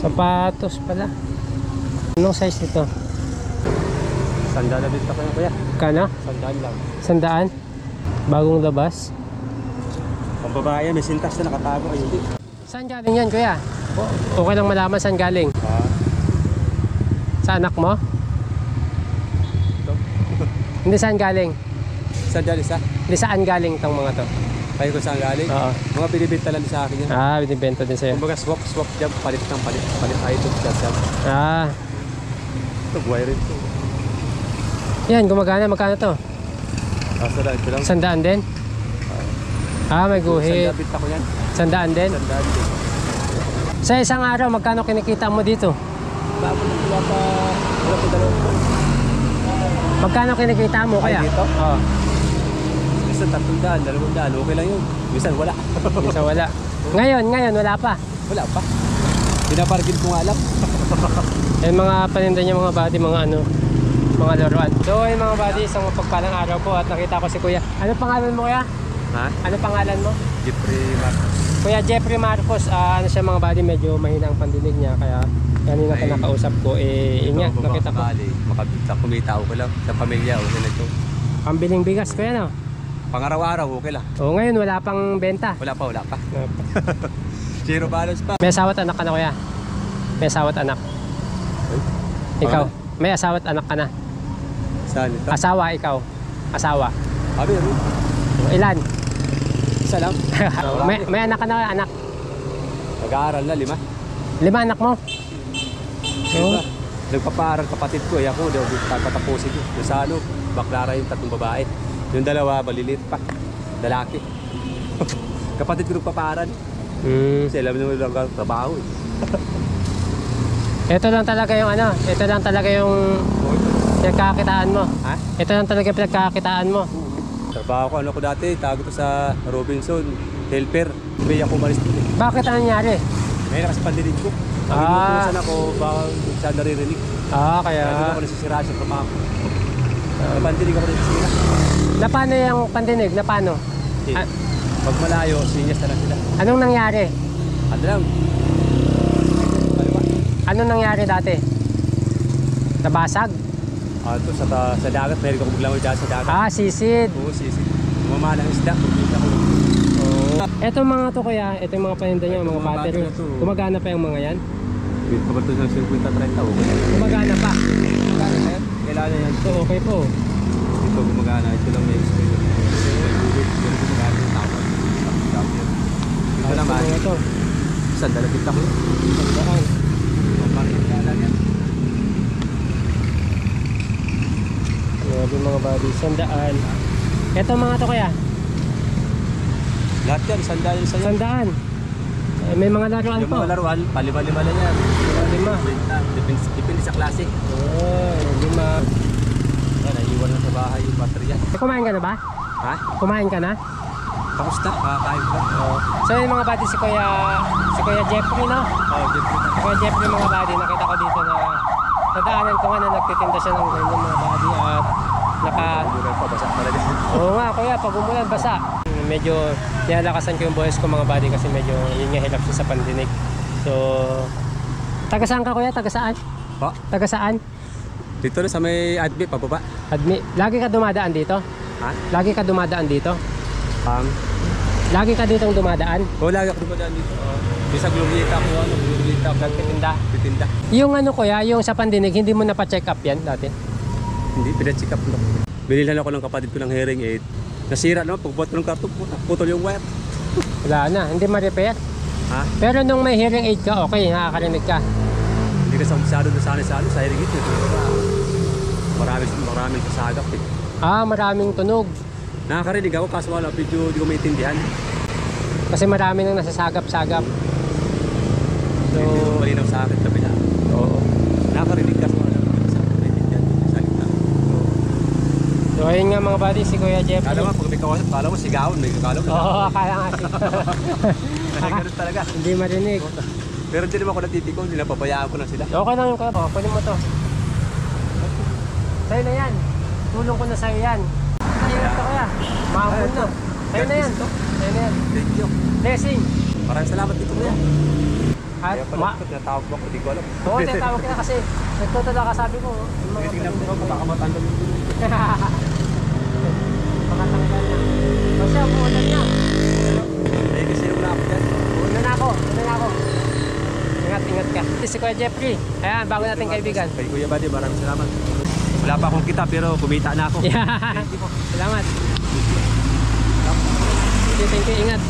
Sapatos pala. Anong size nito? Sandaan na dito ko yan kuya. Kana? Sandaan lang. Sandaan? Bagong labas? Ang babae may sintas na nakatago ay hindi. Saan galing yan kuya? Okay lang malaman saan galing. Sa anak mo? Ito. Hindi saan galing? Sandaan isa? Hindi saan galing itong mga to? Kayo kung saan galing? Oo. Mga binibenta lang sa akin yan. Ah, binibenta din sa'yo. Kumbaga swap job, palit ng palit. Palit item job. Ah. Ito, buhay rin ito. Yan, gumagana. Magkano to? Kaso lang, ito lang. Sandaan din? Ah, may guhit. Sandaan bita ko yan. Sandaan din? Sandaan din. Sa isang araw, magkano kinikita mo dito? Wala pa dalawang po. Magkano kinikita mo kaya? Ay, dito? Oo. Minsan 300, 200, okay lang yun. Minsan wala. Minsan wala. Ngayon, wala pa. Wala pa. Pinaparkin ko nga lang. Yung mga paninda niya mga body, mga ano, mga laruan. So yung mga body, isang mapagpalang araw po at nakita ko si Kuya. Ano pangalan mo kuya? Ha? Ano pangalan mo? Jeffrey Marcos. Kuya Jeffrey Marcos, ano siya mga body, medyo mahina ang pandinig niya. Kaya kanina ka nakausap ko, yun nga, nakita ko. Makabita, kumita ko lang. Sa pamilya, okay na ito. Pambiling bigas kuya no? Pang-araw-araw, okay lang. Oo, ngayon wala pang benta. Wala pa. Zero balance pa. May asawa't anak ka na kuya? May asawa't anak? Ikaw? May asawa't anak ka na? Saan ito? Asawa, ikaw? Asawa? Abi, Ilan? isa lang. may anak ka na, anak? Nag-aaral na, 5. 5 anak mo? Diba? Nagpapaaral kapatid ko, ako daw tatapusin ko. Yung sa ano, baklara yung 3 babae. Yung 2, maliliit pa. Lalaki. Kapatid ko nagpapaaral. Kasi alam naman lang trabaho. Ito lang talaga yung ano, ito lang talaga yung pinagkakakitaan mo. Ha? Ito lang talaga yung pinagkakakitaan mo. Trabaho ko, ano ko dati, tago ko sa Robinson, helper. May ako umalis dito. Bakit ano nangyari? Ngayon na kasi pandinig ko. Ang inutusan ako, baka siya naririnig. Ah, kaya... Kaya doon ako nasisira sa trabaho. Pandinig ako nasisira. Na paano yung pandinig? Na paano? Pag malayo, sinyas na lang sila. Anong nangyari? Ano lang? Anong nangyari dati? Nabasag? Ito sa dagat, meron ako maglangoy dyan sa dagat. Ah, sisid. Oo, sisid. Umamala ng isda, kumita ko. Ito mga to kuya, ito yung mga paninda niya, mga battery. Gumagana pa yung mga yan? Kapag ito ng 50-30, okay. Gumagana pa? Gumagana na yan? Kailangan yan. Ito okay po. Ito gumagana, ito lang may explain. Gumagana yung tao. Ito naman. Ito. Sandala kita ko. Sandaan. Pagkakala yan. Grabe mga body, sandaan. Ito mga to kaya? Lahat yan, sandaan yung sa'yo. Sandaan. May mga laruan Yung po. mga laruan, palima-lima na yan. 5. Depende sa klase. Oh, 5. Naiiwan na sa bahay yung baterya. Kumain ka na ba? Ha? Kumain ka na? Tapos na, kakain ko. So yung mga body, si Kuya Jeffrey, no? Si Kuya Jeffrey mga body, nakita ko dito na nadaanan ko nga na nagtitinda siya ng ganyan mga body at Umulan pa, basa talaga. Oo nga kuya, pag umulan basa. Medyo nilalakasan ko yung boses ko mga body kasi medyo yun nga hirap siya sa pandinig. So, taga saan ka kuya? Taga saan? Pa? Taga saan? Dito na sa may admi, pababa. Admi. Lagi ka dumadaan dito? Ha? Lagi ka dumadaan dito? Lagi ka ditong dumadaan? Oo, lagi ako dumadaan dito. Bisa glorieta ko, glorieta ako. Nagtitinda. Yung ano kuya, yung sa pandinig, hindi mo na pa-check up yan dati? Hindi, pina-check up lang. Binilhan ako ng kapatid ko ng hearing aid. Nasira naman, pagbuhat ko ng karton, putol yung wire. Wala na, hindi ma-repair. Ha? Pero nung may hearing aid ka, okay, nakakarinig ka. Hindi ka masyado doon sa hearing aid. Maraming sasagap eh. Ah, maraming tunog. Nakakarinig ako, kaso wala, video hindi ko maintindihan. Kasi marami nang nasasagap-sagap. So, Hindi ko malinaw sa akin, sabi na. oo. Nakakarinig kaso wala, maintindihan sa salita. So, ayun nga mga buddy, si Kuya Jeffrey. Kala mo, pag may kawasan, kala mo sigawan, may kakala mo. Oo, akala nga siya. Ay, ganun talaga. Hindi marinig. Pero hindi naman ako natitikong, napabayaan ko na sila. Okay lang yung kuya. Oh, kunin mo to. Sa'yo na yan. Tulong ko na sa'yo yan. Sa'yo na to kuya. Mahapon na. Sa'yo na yan. Sa'yo na yan. Thank you. Blessing. Maraming salamat dito kuya. At Kaya pala, tinatawag mo ako, di ko alam. Oo, tinatawag kita kasi nagtutula ka sabi ko. Yung mga Tingnan mo, baka matanda mo. makatanggal na. O siya, umuulan na. Eh, kasi yung ako dyan. Una na ako. Ingat ka. Si Kuya Jeffrey. Ayan, bago nating kaibigan. Kay Kuya Buddy, maraming salamat. Wala pa akong kita pero kumita na ako. Salamat. Thank you, ingat.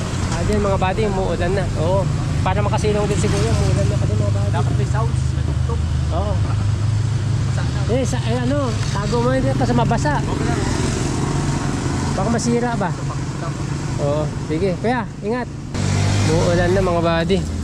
Diyan mga buddy, umuulan na. Oo. Para makasilong din si Kuya, umuulan na pa din mga buddy. Dapat may sounds, may tuktok. Oo. Tago mo yun kasi mabasa. Baka masira ba? Oo, sige. Kuya, ingat. Umuulan na mga buddy.